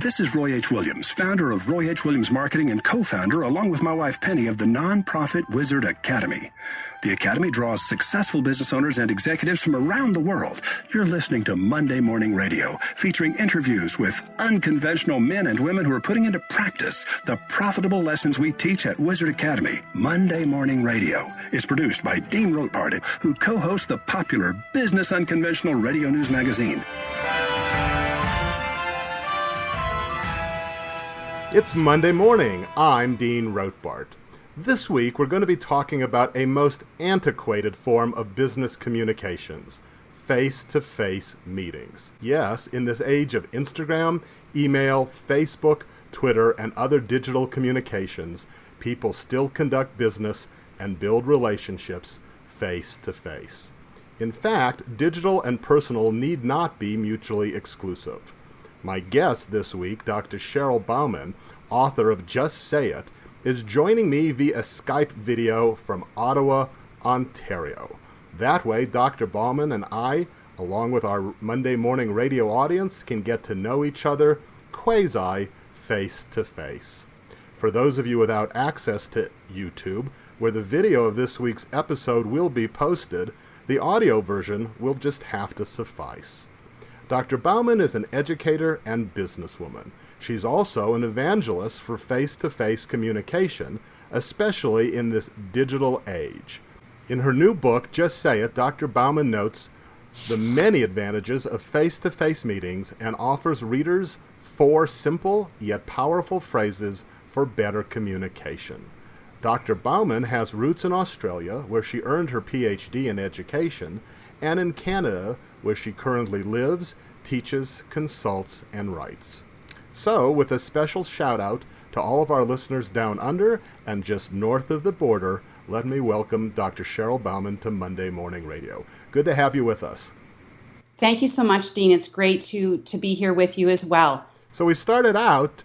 This is Roy H. Williams, founder of Roy H. Williams Marketing and co-founder, along with my wife Penny, of the nonprofit Wizard Academy. The Academy draws successful business owners and executives from around the world. You're listening to Monday Morning Radio, featuring interviews with unconventional men and women who are putting into practice the profitable lessons we teach at Wizard Academy. Monday Morning Radio is produced by Dean Rotbart, who co-hosts the popular Business Unconventional Radio News magazine. It's Monday morning. I'm Dean Rotbart. This week, we're going to be talking about a most antiquated form of business communications, face-to-face meetings. Yes, in this age of Instagram, email, Facebook, Twitter, and other digital communications, people still conduct business and build relationships face-to-face. In fact, digital and personal need not be mutually exclusive. My guest this week, Dr. Cheryl Bauman, author of Just Say It, is joining me via Skype video from Ottawa, Ontario. That way, Dr. Bauman and I, along with our Monday morning radio audience, can get to know each other quasi face-to-face. For those of you without access to YouTube, where the video of this week's episode will be posted, the audio version will just have to suffice. Dr. Bauman is an educator and businesswoman. She's also an evangelist for face-to-face communication, especially in this digital age. In her new book, Just Say It, Dr. Bauman notes the many advantages of face-to-face meetings and offers readers 4 simple yet powerful phrases for better communication. Dr. Bauman has roots in Australia, where she earned her PhD in education, and in Canada, where she currently lives, teaches, consults, and writes. So, with a special shout-out to all of our listeners down under and just north of the border, let me welcome Dr. Cheryl Bauman to Monday Morning Radio. Good to have you with us. Thank you so much, Dean. It's great to be here with you as well. So we started out,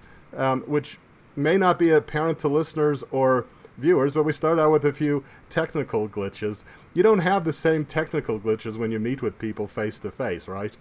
which may not be apparent to listeners or viewers, but we started out with a few technical glitches. You don't have the same technical glitches when you meet with people face-to-face, right?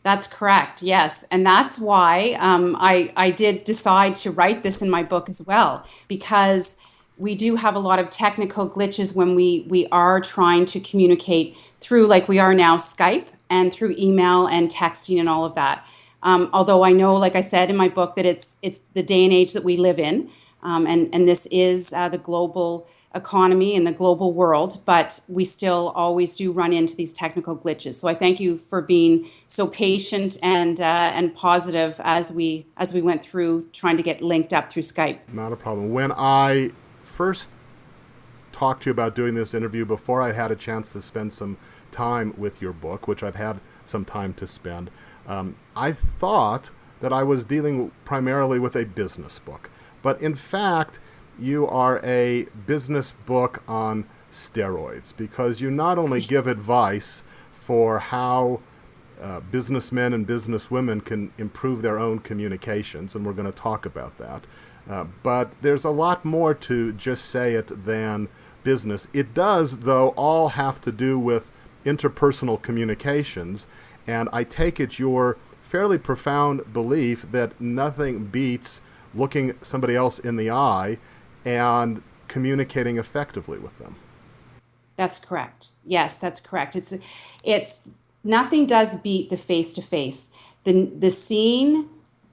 That's correct, yes. And that's why I did decide to write this in my book as well, because we do have a lot of technical glitches when we are trying to communicate through, like we are now, Skype, and through email and texting and all of that. Although I know, like I said in my book, that it's the day and age that we live in, and this is the global economy and the global world, but we still always do run into these technical glitches. So I thank you for being so patient and positive as we went through trying to get linked up through Skype. Not a problem. When I first talked to you about doing this interview, before I had a chance to spend some time with your book, which I've had some time to spend, I thought that I was dealing primarily with a business book. But in fact, you are a business book on steroids, because you not only give advice for how businessmen and businesswomen can improve their own communications, and we're going to talk about that, but there's a lot more to Just Say It than business. It does, though, all have to do with interpersonal communications, and I take it your fairly profound belief that nothing beats looking somebody else in the eye and communicating effectively with them. That's correct. Yes, that's correct. It's nothing does beat the face-to-face. The seeing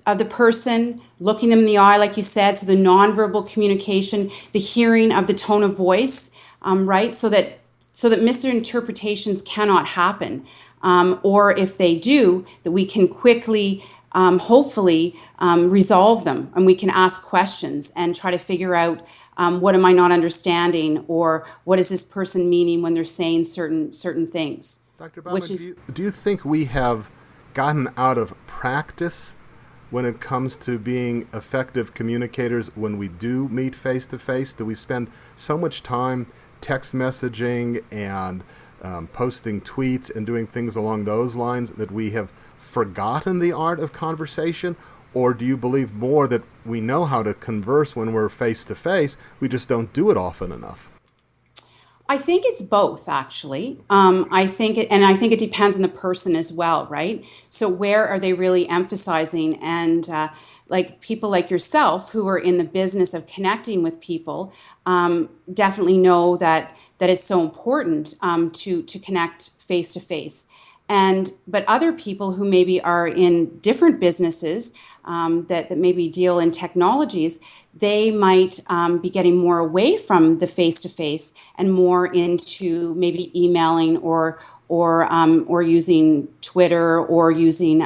of the person, looking them in the eye, like you said, so the nonverbal communication, the hearing of the tone of voice, right? So that misinterpretations cannot happen. Or if they do, that we can quickly hopefully resolve them, and we can ask questions and try to figure out what am I not understanding, or what is this person meaning when they're saying certain things. Dr. Bauman, do you think we have gotten out of practice when it comes to being effective communicators when we do meet face-to-face? Do we spend so much time text messaging and posting tweets and doing things along those lines that we have forgotten the art of conversation? Or do you believe more that we know how to converse when we're face-to-face, we just don't do it often enough? I think it's both, actually. I think it depends on the person as well, right? So where are they really emphasizing? And like people like yourself who are in the business of connecting with people, definitely know that it's so important to connect face to face. And but other people who maybe are in different businesses that maybe deal in technologies, they might be getting more away from the face to face and more into maybe emailing or using Twitter or using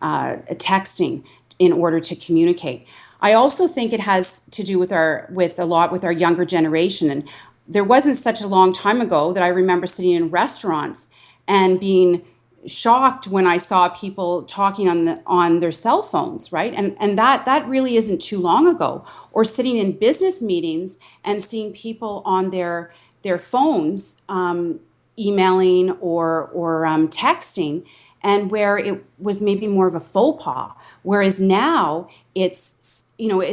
texting in order to communicate. I also think it has to do with our younger generation. And there wasn't such a long time ago that I remember sitting in restaurants and being shocked when I saw people talking on their cell phones, right? And that really isn't too long ago. Or sitting in business meetings and seeing people on their phones, emailing or texting, and where it was maybe more of a faux pas. Whereas now it's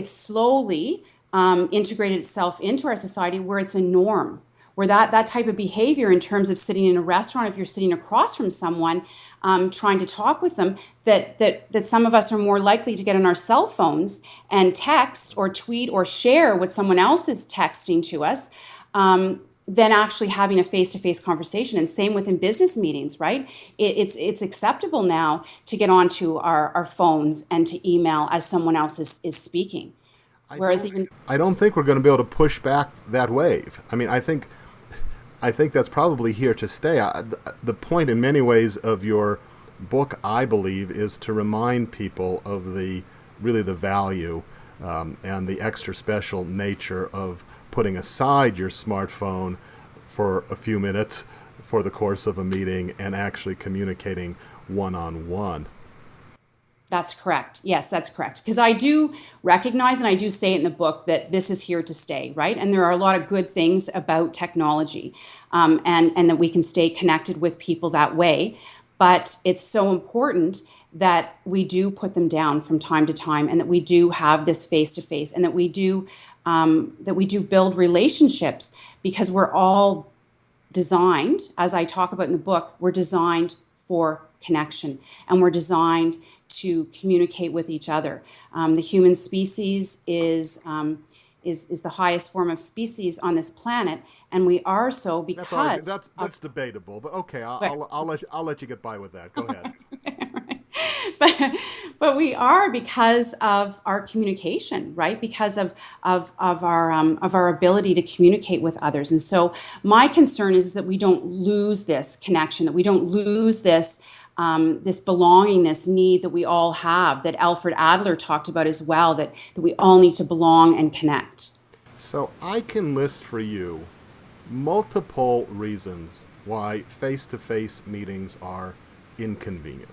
slowly integrated itself into our society where it's a norm, where that type of behavior in terms of sitting in a restaurant, if you're sitting across from someone, trying to talk with them, that some of us are more likely to get on our cell phones and text or tweet or share what someone else is texting to us, than actually having a face-to-face conversation. And same within business meetings, right? It's acceptable now to get onto our phones and to email as someone else is speaking. Whereas I don't think we're going to be able to push back that wave. I mean, I think that's probably here to stay. The point in many ways of your book, I believe, is to remind people of the value and the extra special nature of putting aside your smartphone for a few minutes for the course of a meeting and actually communicating one-on-one. That's correct. Yes, that's correct. Because I do recognize, and I do say it in the book, that this is here to stay, right? And there are a lot of good things about technology, and that we can stay connected with people that way. But it's so important that we do put them down from time to time, and that we do have this face to face, and that we do build relationships, because we're all designed, as I talk about in the book, we're designed for connection, and we're designed to communicate with each other. The human species is the highest form of species on this planet, and we are so because that's debatable. But okay, I'll let you get by with that. Go ahead. but we are because of our communication, right? Because of our ability to communicate with others. And so my concern is that we don't lose this connection, that we don't lose this belonging, this need that we all have, that Alfred Adler talked about as well, that we all need to belong and connect. So I can list for you multiple reasons why face-to-face meetings are inconvenient.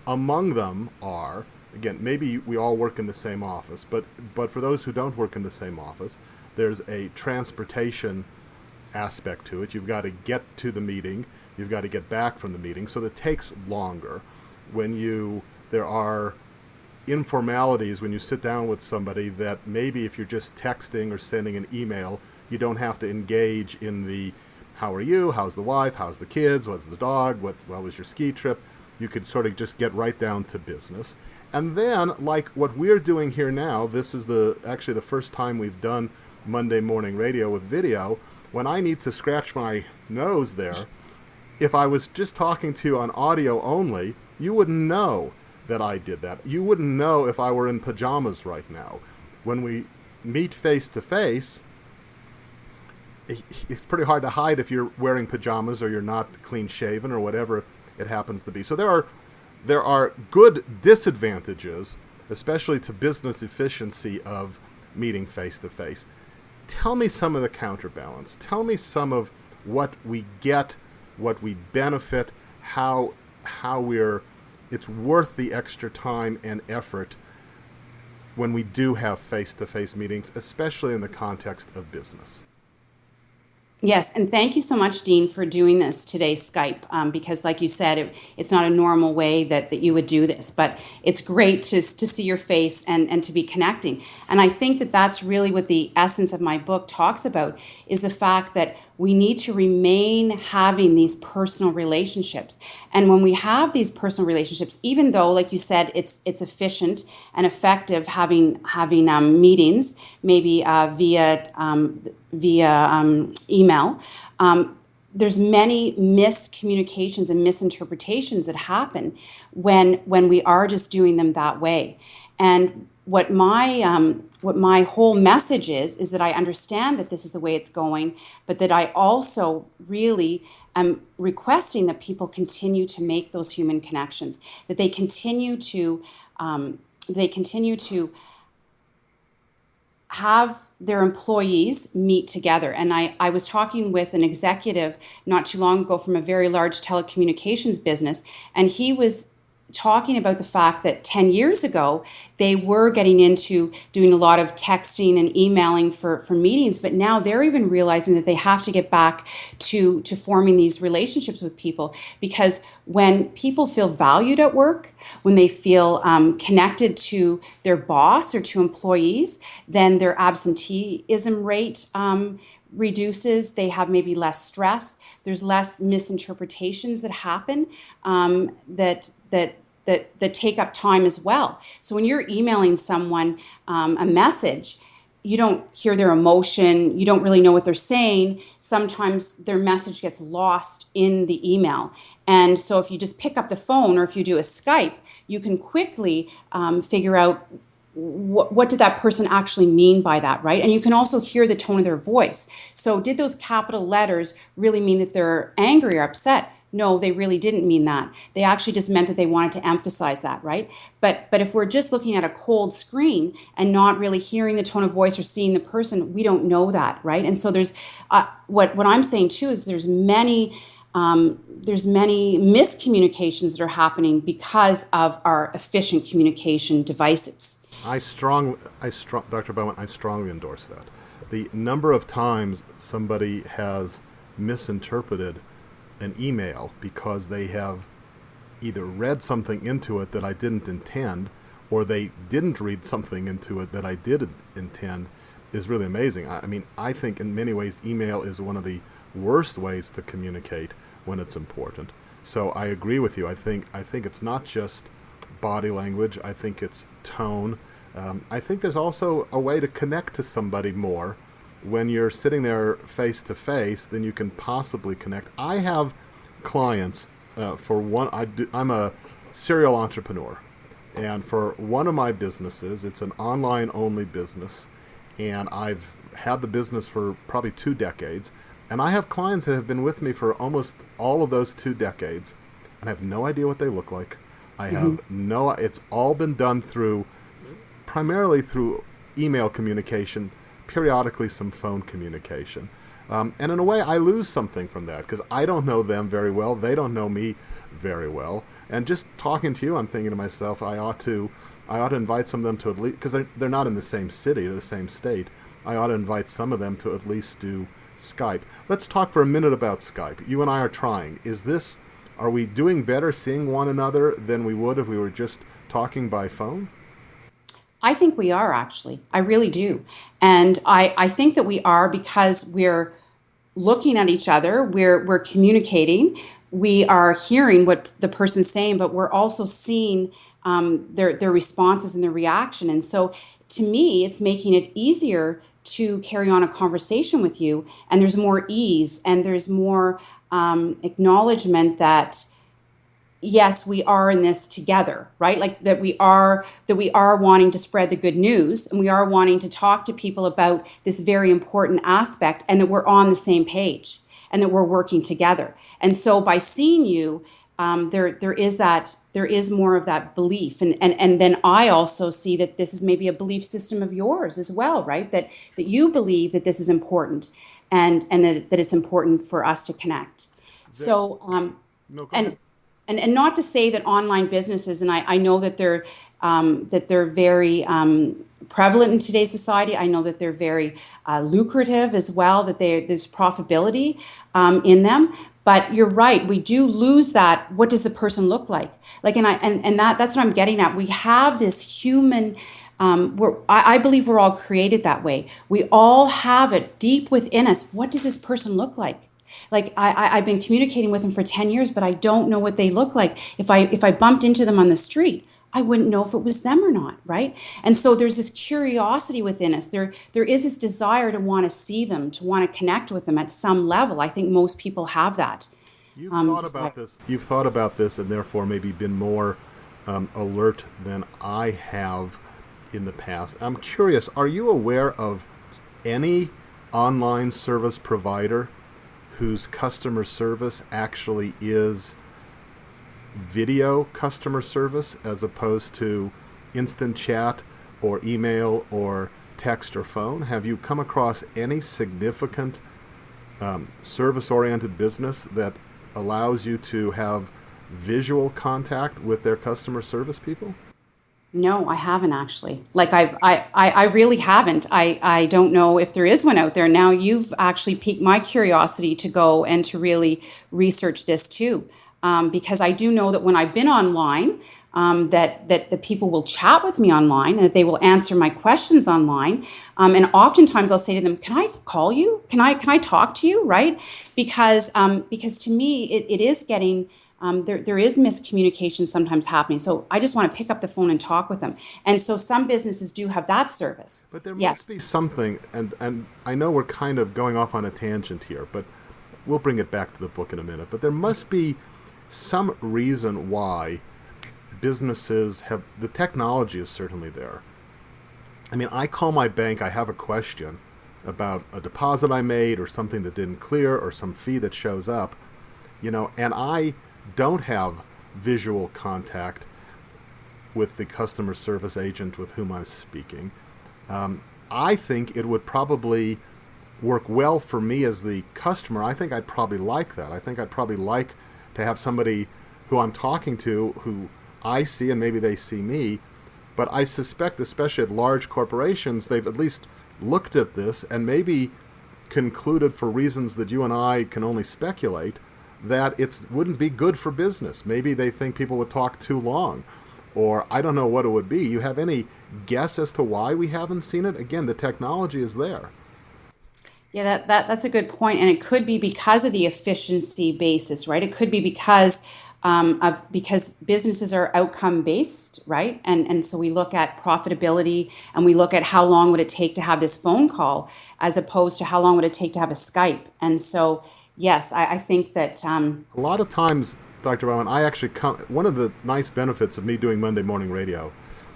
Among them are, again, maybe we all work in the same office, but for those who don't work in the same office, there's a transportation aspect to it. You've got to get to the meeting, you've got to get back from the meeting, so that takes longer. There are informalities when you sit down with somebody that maybe if you're just texting or sending an email, you don't have to engage in the how are you, how's the wife, how's the kids, what's the dog, what was your ski trip. You could sort of just get right down to business. And then, like what we're doing here now, this is actually the first time we've done Monday morning radio with video. When I need to scratch my nose there, if I was just talking to you on audio only, you wouldn't know that I did that. You wouldn't know if I were in pajamas right now. When we meet face to face, it's pretty hard to hide if you're wearing pajamas or you're not clean shaven or whatever it happens to be. So there are good disadvantages, especially to business efficiency, of meeting face to face. Tell me some of the counterbalance. Tell me some of what we get, what we benefit, how it's worth the extra time and effort when we do have face-to-face meetings, especially in the context of business. Yes, and thank you so much, Dean, for doing this today, Skype, because like you said, it's not a normal way that you would do this, but it's great to see your face and to be connecting. And I think that that's really what the essence of my book talks about, is the fact that we need to remain having these personal relationships. And when we have these personal relationships, even though, like you said, it's efficient and effective having meetings, maybe via email, there's many miscommunications and misinterpretations that happen when we are just doing them that way. And what my whole message is that I understand that this is the way it's going, but that I also really am requesting that people continue to make those human connections, that they continue to have their employees meet together. And I was talking with an executive not too long ago from a very large telecommunications business, and he was talking about the fact that 10 years ago, they were getting into doing a lot of texting and emailing for meetings, but now they're even realizing that they have to get back to forming these relationships with people, because when people feel valued at work, when they feel connected to their boss or to employees, then their absenteeism rate reduces. They have maybe less stress. There's less misinterpretations that happen, that take up time as well. So when you're emailing someone a message, you don't hear their emotion, you don't really know what they're saying. Sometimes their message gets lost in the email. And so if you just pick up the phone, or if you do a Skype, you can quickly figure out what did that person actually mean by that, right? And you can also hear the tone of their voice. So did those capital letters really mean that they're angry or upset? No, they really didn't mean that. They actually just meant that they wanted to emphasize that, right? But if we're just looking at a cold screen and not really hearing the tone of voice or seeing the person, we don't know that, right? And so there's what I'm saying too is there's many miscommunications that are happening because of our efficient communication devices. Dr. Bauman, I strongly endorse that. The number of times somebody has misinterpreted an email because they have either read something into it that I didn't intend, or they didn't read something into it that I did intend, is really amazing. I mean, I think in many ways email is one of the worst ways to communicate when it's important. So I agree with you. I think it's not just body language. I think it's tone. I think there's also a way to connect to somebody more when you're sitting there face to face than you can possibly connect. I have clients for one. I'm a serial entrepreneur, and for one of my businesses, it's an online-only business, and I've had the business for probably 2 decades, and I have clients that have been with me for almost all of those 2 decades, and I have no idea what they look like. I have no. It's all been done primarily through email communication, periodically some phone communication. And in a way, I lose something from that because I don't know them very well. They don't know me very well. And just talking to you, I'm thinking to myself, I ought to invite some of them to at least, because they're not in the same city or the same state. I ought to invite some of them to at least do Skype. Let's talk for a minute about Skype. You and I are trying. Are we doing better seeing one another than we would if we were just talking by phone? I think we are, actually. I really do. And I think that we are because we're looking at each other, we're communicating, we are hearing what the person's saying, but we're also seeing their responses and their reaction. And so to me, it's making it easier to carry on a conversation with you. And there's more ease and there's more acknowledgement that yes, we are in this together, right? Like that we are wanting to spread the good news, and we are wanting to talk to people about this very important aspect, and that we're on the same page and that we're working together. And so by seeing you, there is more of that belief, and then I also see that this is maybe a belief system of yours as well, right? That you believe that this is important, and that it's important for us to connect. So No, go and ahead. and not to say that online businesses, and I know that they're very prevalent in today's society. I know that they're very lucrative as well, that there's profitability in them. But you're right, we do lose that. What does the person look like? Like, and that's what I'm getting at. We have this human. I believe we're all created that way. We all have it deep within us. What does this person look like? Like I've been communicating with them for 10 years, but I don't know what they look like. If I bumped into them on the street, I wouldn't know if it was them or not, right? And so there's this curiosity within us. There is this desire to want to see them, to want to connect with them at some level. I think most people have that. You've thought about this. You've thought about this, and therefore maybe been more alert than I have in the past. I'm curious. Are you aware of any online service provider whose customer service actually is video customer service as opposed to instant chat or email or text or phone? Have you come across any significant service-oriented business that allows you to have visual contact with their customer service people? No, I haven't actually. Like I really haven't. I don't know if there is one out there. Now you've actually piqued my curiosity to go and to really research this too. Because I do know that when I've been online, that the people will chat with me online and that they will answer my questions online. And oftentimes I'll say to them, "Can I call you? Can I talk to you?" Right? Because to me it is getting there is miscommunication sometimes happening. So I just want to pick up the phone and talk with them. And so some businesses do have that service. But there Yes. must be something, and I know we're kind of going off on a tangent here, but we'll bring it back to the book in a minute. But there must be some reason why businesses have, the technology is certainly there. I mean, I call my bank, I have a question about a deposit I made or something that didn't clear or some fee that shows up, and I don't have visual contact with the customer service agent with whom I'm speaking. I think it would probably work well for me as the customer. I think I'd probably like that. I think I'd probably like to have somebody who I'm talking to who I see and maybe they see me. But I suspect, especially at large corporations, they've at least looked at this and maybe concluded, for reasons that you and I can only speculate, that it wouldn't be good for business. Maybe they think people would talk too long, or I don't know what it would be. You have any guess as to why we haven't seen it? Again, the technology is there. Yeah, that's a good point, and it could be because of the efficiency basis, right? It could be because because businesses are outcome based, right? And so we look at profitability, and we look at how long would it take to have this phone call, as opposed to how long would it take to have a Skype. And so, yes, I think that A lot of times, Dr. Bauman, I actually one of the nice benefits of me doing Monday morning radio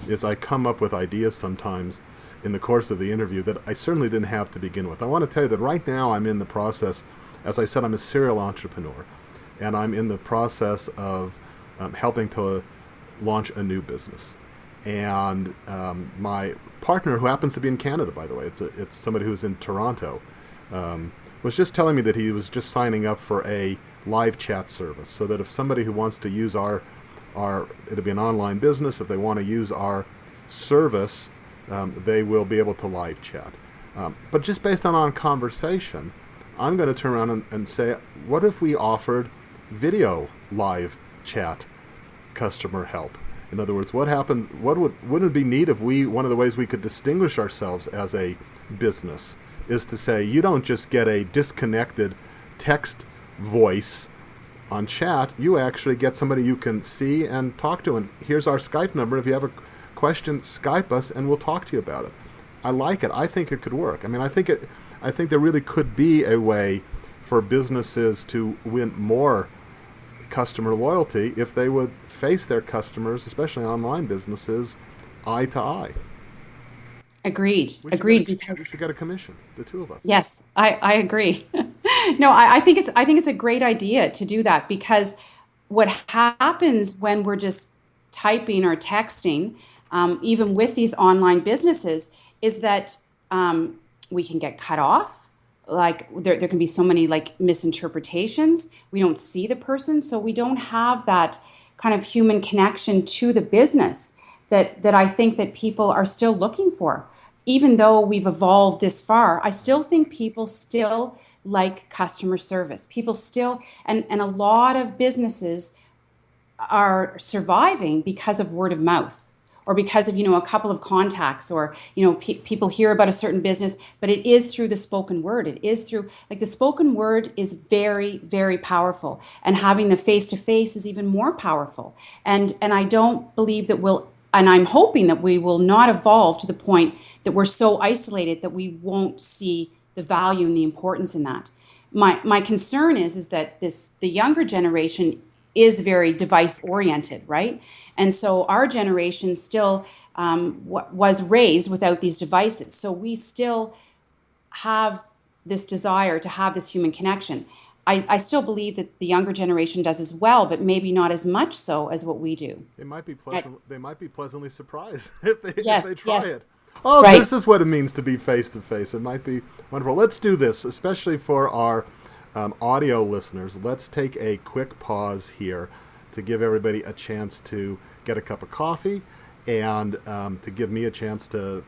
is I come up with ideas sometimes in the course of the interview that I certainly didn't have to begin with. I want to tell you that right now I'm in the process, as I said, I'm a serial entrepreneur, and I'm in the process of helping to launch a new business. And my partner, who happens to be in Canada, by the way, it's somebody who's in Toronto, was just telling me that he was just signing up for a live chat service, so that if somebody who wants to use our it'll be an online business, if they want to use our service, they will be able to live chat. But just based on conversation, I'm going to turn around and say, what if we offered video live chat customer help? In other words, what happens? Wouldn't it be neat if one of the ways we could distinguish ourselves as a business is to say, you don't just get a disconnected text voice on chat, you actually get somebody you can see and talk to. And here's our Skype number. If you have a question, Skype us and we'll talk to you about it. I like it. I think it could work. I mean, I think there really could be a way for businesses to win more customer loyalty if they would face their customers, especially online businesses, eye to eye. agreed, We agreed. we Because should get a commission, the two of us. yes, I agree. No, I think it's a great idea to do that, because what happens when we're just typing or texting, even with these online businesses, is that we can get cut off. Like there can be so many like misinterpretations. We don't see the person, so we don't have that kind of human connection to the business that I think that people are still looking for. Even though we've evolved this far, I still think people still like customer service. People still, and a lot of businesses are surviving because of word of mouth, or because of, a couple of contacts, or, people hear about a certain business, but it is through the spoken word. It is through, like, the spoken word is very, very powerful, and having the face to face is even more powerful. And I don't believe that and I'm hoping that we will not evolve to the point that we're so isolated that we won't see the value and the importance in that. My concern is that the younger generation is very device oriented, right? And so our generation still was raised without these devices. So we still have this desire to have this human connection. I still believe that the younger generation does as well, but maybe not as much so as what we do. They might be pleasantly surprised if they Yes, try yes. it. Oh, Right. this is what it means to be face to face. It might be wonderful. Let's do this, especially for our audio listeners. Let's take a quick pause here to give everybody a chance to get a cup of coffee, and to give me a chance to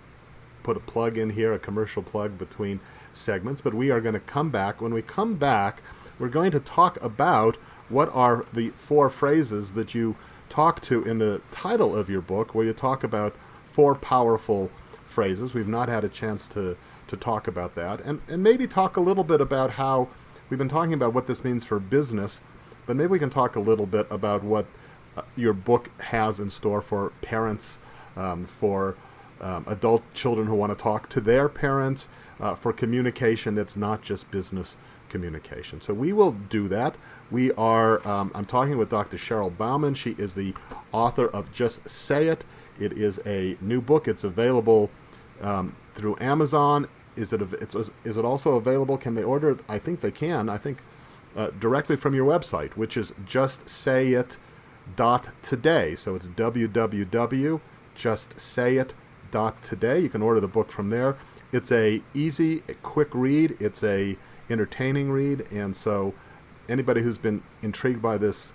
put a plug in here, a commercial plug between segments. But we are going to come back. When we come back, we're going to talk about what are the 4 phrases that you talk to in the title of your book, where you talk about 4 powerful phrases. We've not had a chance to talk about that, and maybe talk a little bit about how we've been talking about what this means for business, but maybe we can talk a little bit about what your book has in store for parents, for adult children who want to talk to their parents, for communication that's not just business communication. So we will do that. We are, I'm talking with Dr. Cheryl Bauman. She is the author of Just Say It. It is a new book. It's available through Amazon. Is it also available? Can they order it? I think they can. I think directly from your website, which is justsayit.today. So it's www.justsayit.today. You can order the book from there. It's a quick read. It's a entertaining read, and so anybody who's been intrigued by this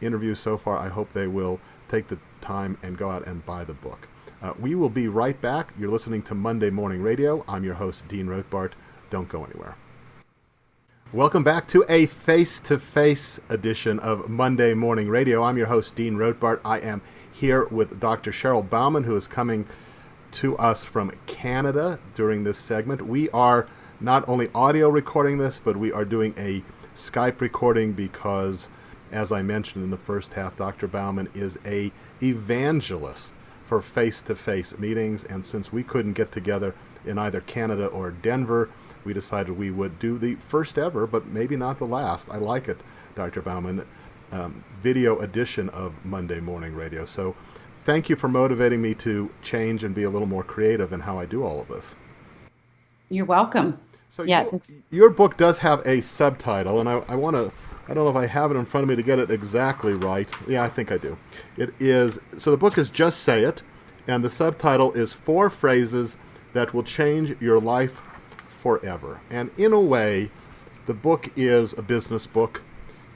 interview so far, I hope they will take the time and go out and buy the book. We will be right back. You're listening to Monday Morning Radio. I'm your host, Dean Rotbart. Don't go anywhere. Welcome back to a face-to-face edition of Monday Morning Radio. I'm your host, Dean Rotbart. I am here with Dr. Cheryl Bauman, who is coming to us from Canada during this segment. We are not only audio recording this, but we are doing a Skype recording because, as I mentioned in the first half, Dr. Bauman is a evangelist for face-to-face meetings, and since we couldn't get together in either Canada or Denver, we decided we would do the first ever, but maybe not the last, I like it, Dr. Bauman, video edition of Monday Morning Radio. So thank you for motivating me to change and be a little more creative in how I do all of this. You're welcome. So Yeah, your book does have a subtitle, and I don't know if I have it in front of me to get it exactly right. Yeah, I think I do. It is, so the book is Just Say It, and the subtitle is 4 phrases that will change your life forever. And in a way, the book is a business book.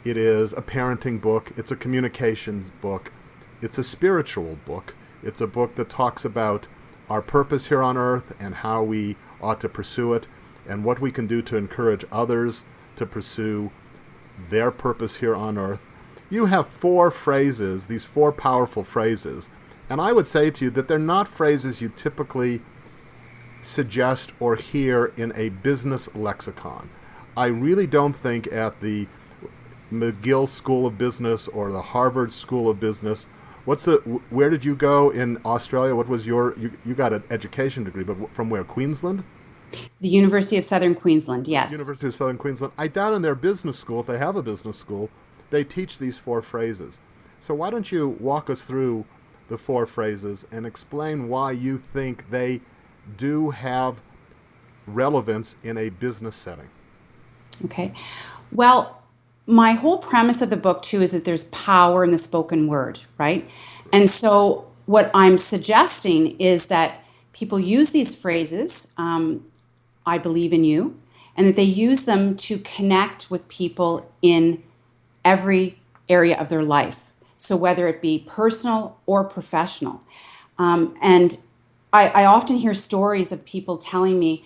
It is a parenting book. It's a communications book. It's a spiritual book. It's a book that talks about our purpose here on earth and how we ought to pursue it, and what we can do to encourage others to pursue their purpose here on earth. You have 4 phrases, these 4 powerful phrases, and I would say to you that they're not phrases you typically suggest or hear in a business lexicon. I really don't think at the McGill School of Business or the Harvard School of Business. Where did you go in Australia? What was you got an education degree, but from where? Queensland? the University of Southern Queensland, yes. University of Southern Queensland. I doubt in their business school, if they have a business school, they teach these 4 phrases. So why don't you walk us through the 4 phrases and explain why you think they do have relevance in a business setting? Okay. Well, my whole premise of the book, too, is that there's power in the spoken word, right? And so what I'm suggesting is that people use these phrases, I believe in you, and that they use them to connect with people in every area of their life. So whether it be personal or professional. And I often hear stories of people telling me,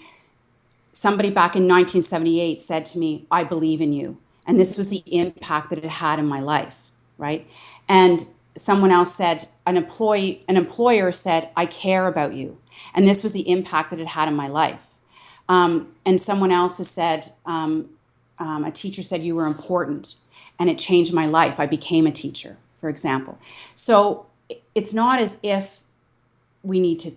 somebody back in 1978 said to me, "I believe in you." And this was the impact that it had in my life, right? And someone else said, an employer said, "I care about you." And this was the impact that it had in my life. And someone else has said, a teacher said, "You were important." And it changed my life. I became a teacher, for example. So it's not as if we need to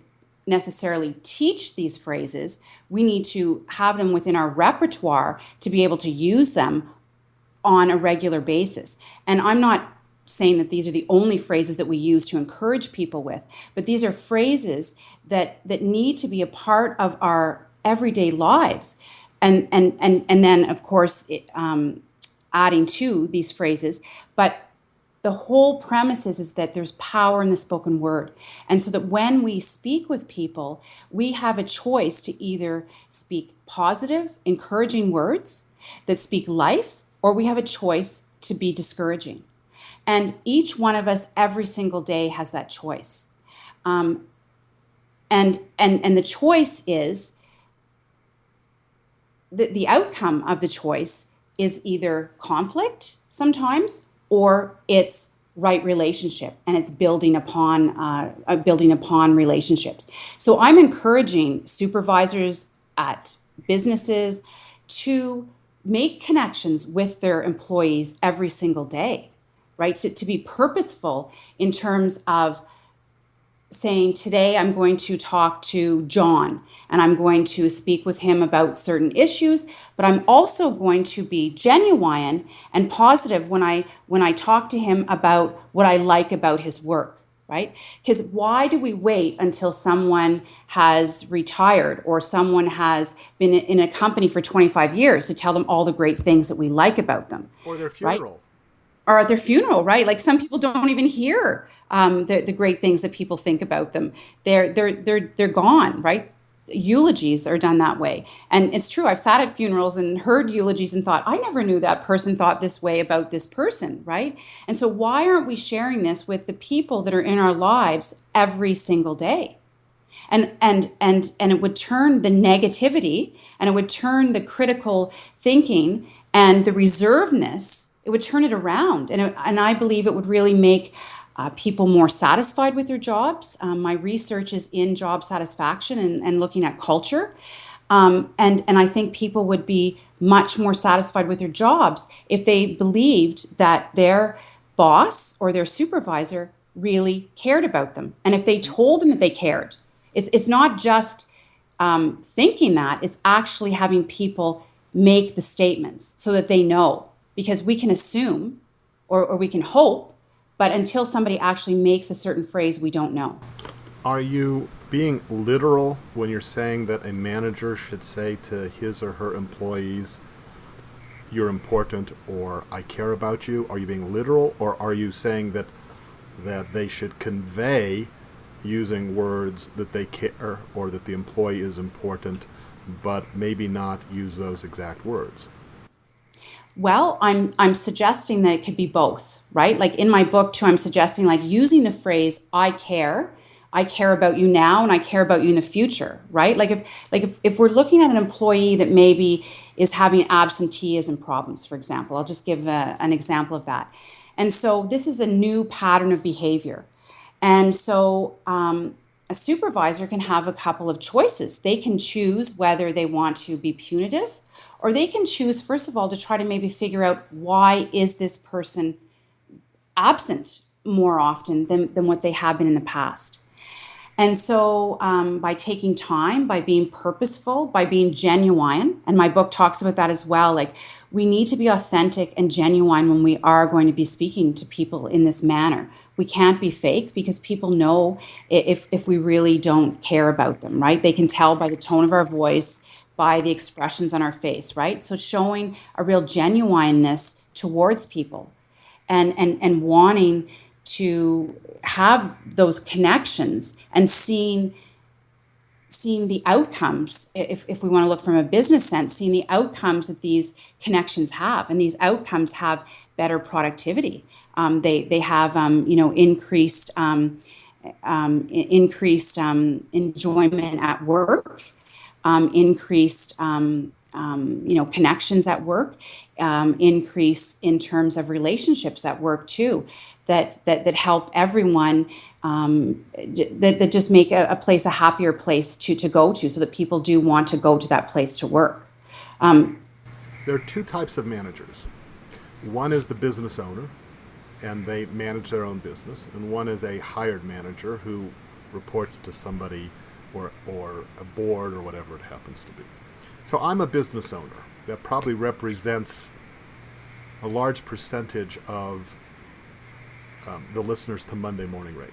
necessarily teach these phrases. We need to have them within our repertoire to be able to use them on a regular basis. And I'm not saying that these are the only phrases that we use to encourage people with, but these are phrases that need to be a part of our everyday lives. And then, of course, adding to these phrases, but the whole premise is that there's power in the spoken word. And so that when we speak with people, we have a choice to either speak positive, encouraging words that speak life, or we have a choice to be discouraging. And each one of us every single day has that choice. And the choice is, the outcome of the choice is either conflict sometimes, or it's right relationship, and it's building upon relationships. So I'm encouraging supervisors at businesses to make connections with their employees every single day, right? To be purposeful in terms of saying, today I'm going to talk to John and I'm going to speak with him about certain issues, but I'm also going to be genuine and positive when I talk to him about what I like about his work, right? Because why do we wait until someone has retired or someone has been in a company for 25 years to tell them all the great things that we like about them? Or their right? funeral. Or at their funeral, right? Like some people don't even hear the great things that people think about them. They're gone, right? Eulogies are done that way. And it's true, I've sat at funerals and heard eulogies and thought, I never knew that person thought this way about this person, right? And so why aren't we sharing this with the people that are in our lives every single day? And it would turn the negativity, and it would turn the critical thinking and the reservedness, it would turn it around. And I believe it would really make people more satisfied with their jobs. My research is in job satisfaction and looking at culture. And I think people would be much more satisfied with their jobs if they believed that their boss or their supervisor really cared about them. And if they told them that they cared. It's not just thinking that, it's actually having people make the statements so that they know. Because we can assume or we can hope, but until somebody actually makes a certain phrase, we don't know. Are you being literal when you're saying that a manager should say to his or her employees, "You're important," or "I care about you"? Are you being literal, or are you saying that they should convey using words that they care or that the employee is important, but maybe not use those exact words? Well, I'm suggesting that it could be both, right? Like in my book too, I'm suggesting like using the phrase I care about you now and I care about you in the future, right? If we're looking at an employee that maybe is having absenteeism problems, for example, I'll just give an example of that. And so this is a new pattern of behavior. And so a supervisor can have a couple of choices. They can choose whether they want to be punitive, or they can choose, first of all, to try to maybe figure out why is this person absent more often than what they have been in the past. And so by taking time, by being purposeful, by being genuine, and my book talks about that as well, like we need to be authentic and genuine when we are going to be speaking to people in this manner. We can't be fake because people know if we really don't care about them, right? They can tell by the tone of our voice, by the expressions on our face, right? So showing a real genuineness towards people and wanting to have those connections and seeing the outcomes, if we want to look from a business sense, seeing the outcomes that these connections have. And these outcomes have better productivity. They have, increased increased enjoyment at work, increased connections at work, increase in terms of relationships at work too, that help everyone, that just make a place a happier place to go to, so that people do want to go to that place to work. There are two types of managers. One is the business owner, and they manage their own business, and one is a hired manager who reports to somebody or a board or whatever it happens to be. So I'm a business owner. That probably represents a large percentage of the listeners to Monday Morning Rate.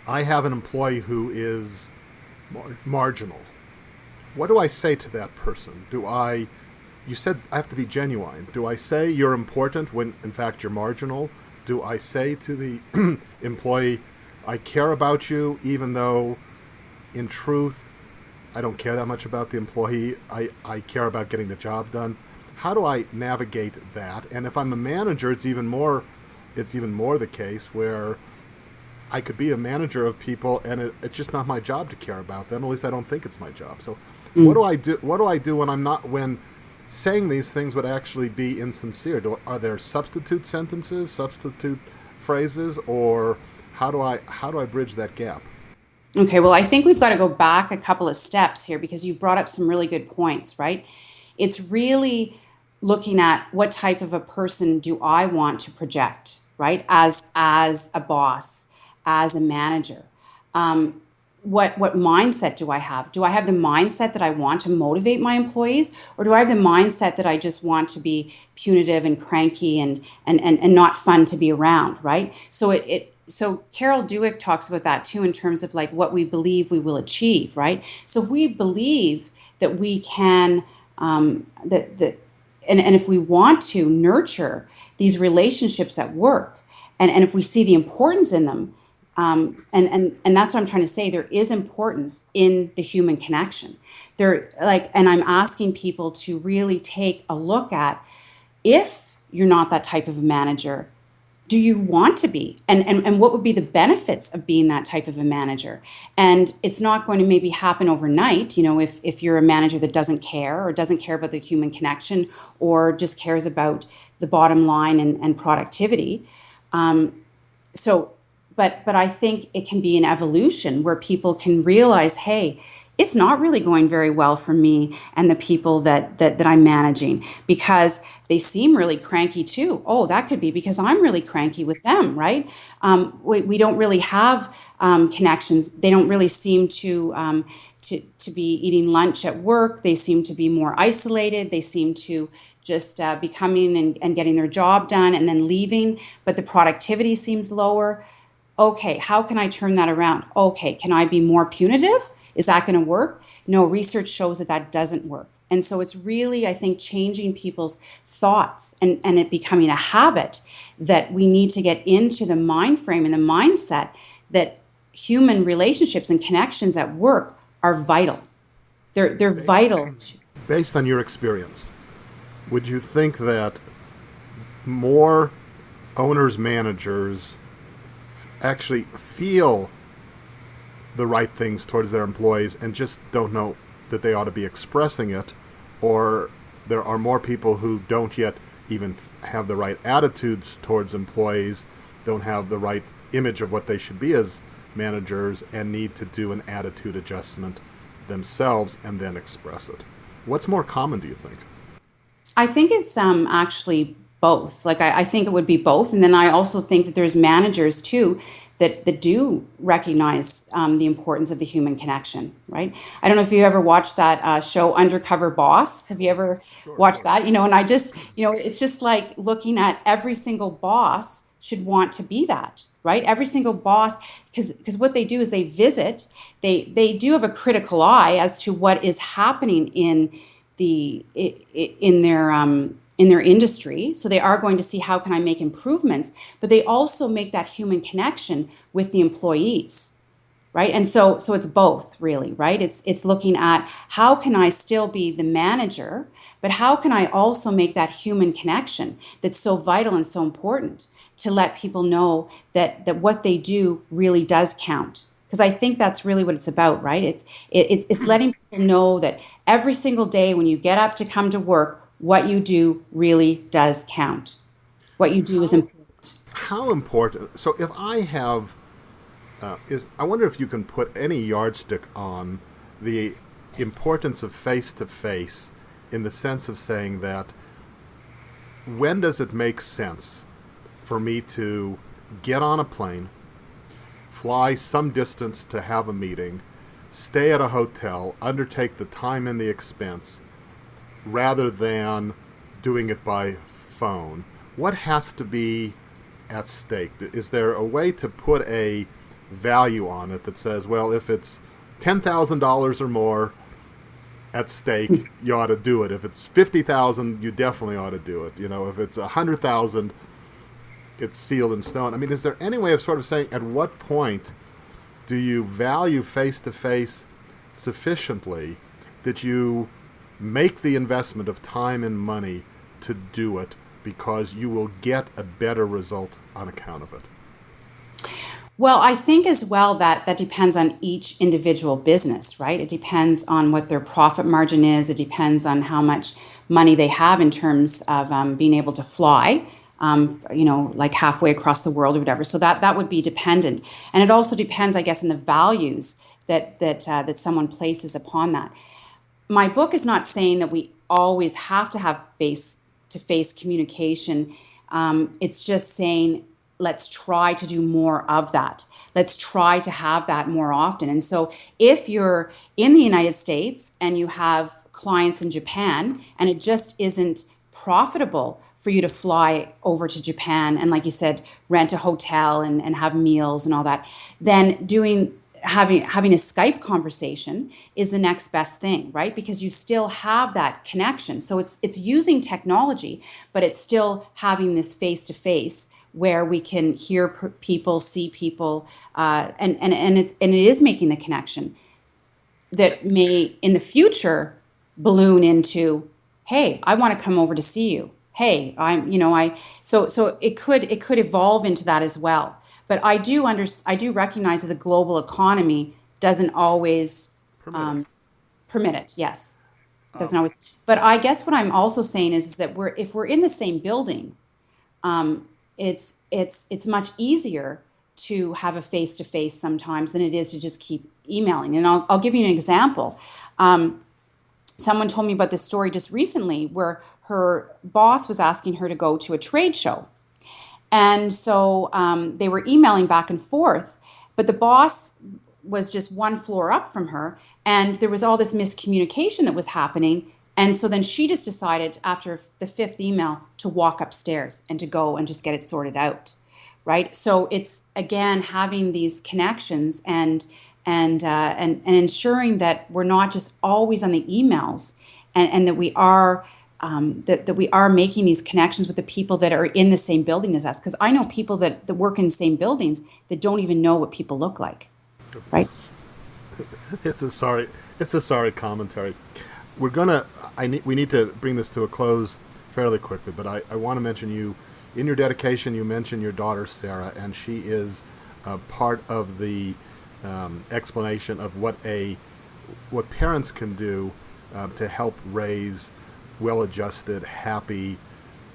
I have an employee who is marginal. What do I say to that person? You said I have to be genuine. Do I say you're important when in fact you're marginal? Do I say to the employee, I care about you, even though in truth I don't care that much about the employee? I care about getting the job done. How do I navigate that? And if I'm a manager, it's even more the case where I could be a manager of people and it's just not my job to care about them. At least I don't think it's my job. So what do I do? What do I do when saying these things would actually be insincere? Are there substitute sentences, substitute phrases, or how do I bridge that gap? Okay, well, I think we've got to go back a couple of steps here, because you brought up some really good points, right? It's really looking at what type of a person do I want to project, right? As a boss, as a manager. What mindset do I have? Do I have the mindset that I want to motivate my employees, or do I have the mindset that I just want to be punitive and cranky and not fun to be around, right? So Carol Dweck talks about that too, in terms of like what we believe we will achieve, right? So if we believe that we can, and if we want to nurture these relationships at work, and if we see the importance in them, and that's what I'm trying to say. There is importance in the human connection. And I'm asking people to really take a look at, if you're not that type of a manager, do you want to be? And what would be the benefits of being that type of a manager? And it's not going to maybe happen overnight, if you're a manager that doesn't care, or doesn't care about the human connection, or just cares about the bottom line and productivity. But I think it can be an evolution where people can realize, hey, it's not really going very well for me and the people that I'm managing, because they seem really cranky too. Oh, that could be because I'm really cranky with them, right? We don't really have connections. They don't really seem to be eating lunch at work. They seem to be more isolated. They seem to just be coming and getting their job done and then leaving, but the productivity seems lower. Okay, how can I turn that around? Okay, can I be more punitive? Is that going to work? No, research shows that doesn't work. And so it's really, I think, changing people's thoughts and it becoming a habit that we need to get into the mind frame and the mindset that human relationships and connections at work are vital. They're vital. Based on your experience, would you think that more owners, managers actually feel the right things towards their employees and just don't know that they ought to be expressing it, or there are more people who don't yet even have the right attitudes towards employees, don't have the right image of what they should be as managers, and need to do an attitude adjustment themselves and then express it? What's more common, do you think? I think it's actually both. Like I think it would be both, and then I also think that there's managers too that do recognize the importance of the human connection, right? I don't know if you ever watched that show Undercover Boss. Have you ever watched that? And I just, it's just like looking at every single boss should want to be that, right? Every single boss, because what they do is they visit, they do have a critical eye as to what is happening in their industry. So they are going to see, how can I make improvements? But they also make that human connection with the employees, right? And so it's both, really, right? It's looking at how can I still be the manager, but how can I also make that human connection that's so vital and so important to let people know that what they do really does count. Because I think that's really what it's about, right? It's letting people know that every single day when you get up to come to work, what you do really does count. What you do is important. How important? So if I have, I wonder if you can put any yardstick on the importance of face to face, in the sense of saying that when does it make sense for me to get on a plane, fly some distance to have a meeting, stay at a hotel, undertake the time and the expense, rather than doing it by phone? What has to be at stake? Is there a way to put a value on it that says, well, if it's $10,000 or more at stake, you ought to do it. If it's $50,000, you definitely ought to do it. You know, if it's $100,000, it's sealed in stone. I mean, is there any way of sort of saying at what point do you value face-to-face sufficiently that you make the investment of time and money to do it because you will get a better result on account of it? Well, I think as well that depends on each individual business, right? It depends on what their profit margin is. It depends on how much money they have in terms of being able to fly, like halfway across the world or whatever. So that would be dependent, and it also depends, I guess, on the values that someone places upon that. My book is not saying that we always have to have face-to-face communication. It's just saying, let's try to do more of that. Let's try to have that more often. And so if you're in the United States and you have clients in Japan and it just isn't profitable for you to fly over to Japan and, like you said, rent a hotel and have meals and all that, then having a Skype conversation is the next best thing, right? Because you still have that connection. So it's using technology, but it's still having this face-to-face where we can hear people, see people, and it is making the connection that may in the future balloon into, hey, I want to come over to see you. Hey, so it could evolve into that as well. But I do recognize that the global economy doesn't always permit it. Yes, doesn't always. But I guess what I'm also saying is that if we're in the same building, it's much easier to have a face-to-face sometimes than it is to just keep emailing. And I'll give you an example. Someone told me about this story just recently where her boss was asking her to go to a trade show. And so they were emailing back and forth, but the boss was just one floor up from her, and there was all this miscommunication that was happening. And so then she just decided after the fifth email to walk upstairs and to go and just get it sorted out, right? So it's, again, having these connections and ensuring that we're not just always on the emails, and that we are that we are making these connections with the people that are in the same building as us. Because I know people that work in the same buildings that don't even know what people look like, right? It's a sorry commentary. We need to bring this to a close fairly quickly, but I want to mention in your dedication, you mentioned your daughter, Sarah, and she is part of the explanation of what parents can do to help raise well-adjusted, happy,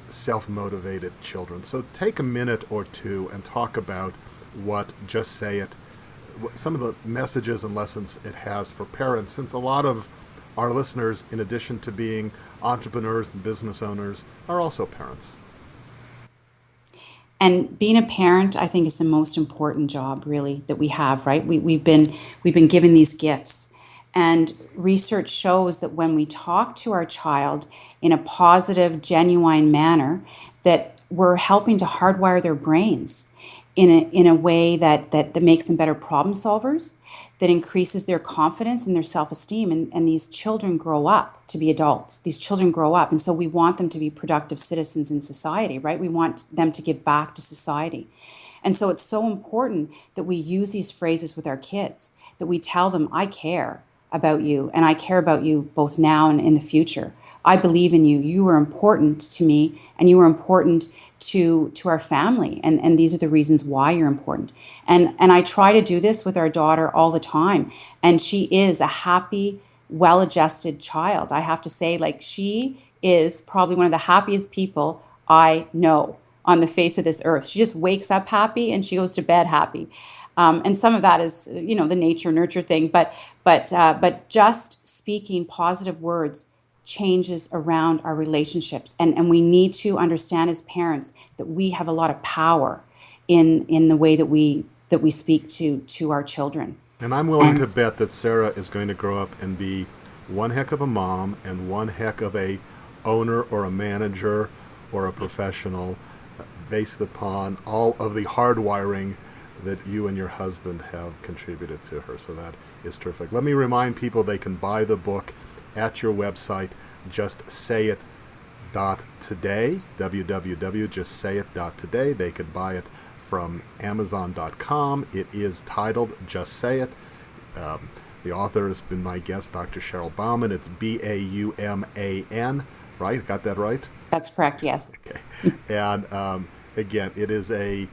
self-motivated children. So take a minute or two and talk about what Just Say It, some of the messages and lessons it has for parents, since a lot of our listeners, in addition to being entrepreneurs and business owners, are also parents. And being a parent, I think, is the most important job, really, that we have, right? We've been given these gifts. And research shows that when we talk to our child in a positive, genuine manner, that we're helping to hardwire their brains in a way that makes them better problem solvers, that increases their confidence and their self-esteem. And these children grow up to be adults. These children grow up. And so we want them to be productive citizens in society, right? We want them to give back to society. And so it's so important that we use these phrases with our kids, that we tell them, I care about you, and I care about you both now and in the future. I believe in you. You are important to me, and you are important to our family. And these are the reasons why you're important. And I try to do this with our daughter all the time. And she is a happy, well-adjusted child. I have to say, like, she is probably one of the happiest people I know on the face of this earth. She just wakes up happy and she goes to bed happy. And some of that is, the nature nurture thing, but just speaking positive words changes around our relationships. And we need to understand as parents that we have a lot of power in the way that we speak to our children. And I'm willing to bet that Sarah is going to grow up and be one heck of a mom and one heck of a owner or a manager or a professional, based upon all of the hardwiring that you and your husband have contributed to her. So that is terrific. Let me remind people they can buy the book at your website, justsayit.today, www.justsayit.today. They can buy it from Amazon.com. It is titled Just Say It. The author has been my guest, Dr. Cheryl Bauman. It's Bauman, right? Got that right? That's correct, yes. Okay. And again, it is a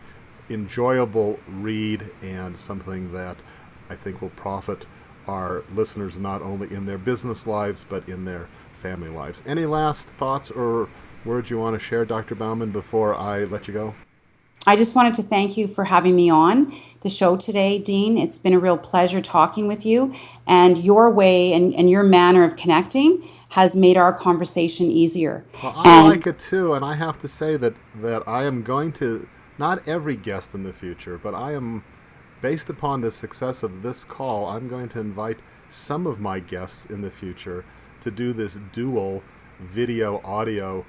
enjoyable read and something that I think will profit our listeners not only in their business lives but in their family lives. Any last thoughts or words you want to share, Dr. Bauman, before I let you go? I just wanted to thank you for having me on the show today, Dean. It's been a real pleasure talking with you, and your way and your manner of connecting has made our conversation easier. Well, I like it too, and I have to say that I am going to, not every guest in the future, but I am, based upon the success of this call, I'm going to invite some of my guests in the future to do this dual video audio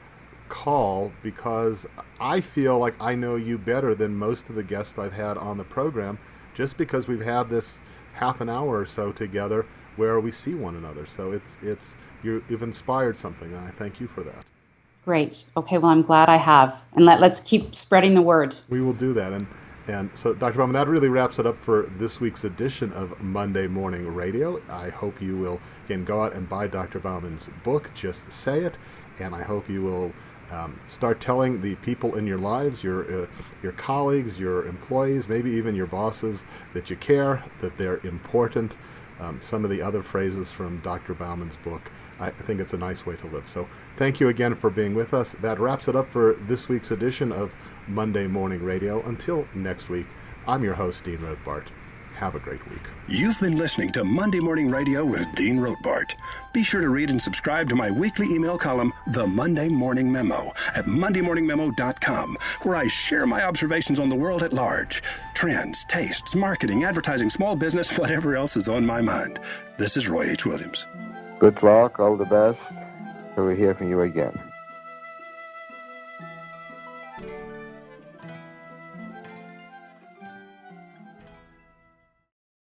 call, because I feel like I know you better than most of the guests I've had on the program, just because we've had this half an hour or so together where we see one another. So you've inspired something, and I thank you for that. Great. Okay, well, I'm glad I have. And let's keep spreading the word. We will do that. And so, Dr. Bauman, that really wraps it up for this week's edition of Monday Morning Radio. I hope you will, again, go out and buy Dr. Bauman's book, Just Say It, and I hope you will start telling the people in your lives, your colleagues, your employees, maybe even your bosses, that you care, that they're important. Some of the other phrases from Dr. Bauman's book, I think it's a nice way to live. So thank you again for being with us. That wraps it up for this week's edition of Monday Morning Radio. Until next week, I'm your host, Dean Rotbart. Have a great week. You've been listening to Monday Morning Radio with Dean Rotbart. Be sure to read and subscribe to my weekly email column, The Monday Morning Memo, at mondaymorningmemo.com, where I share my observations on the world at large. Trends, tastes, marketing, advertising, small business, whatever else is on my mind. This is Roy H. Williams. Good luck, all the best. So we hear from you again.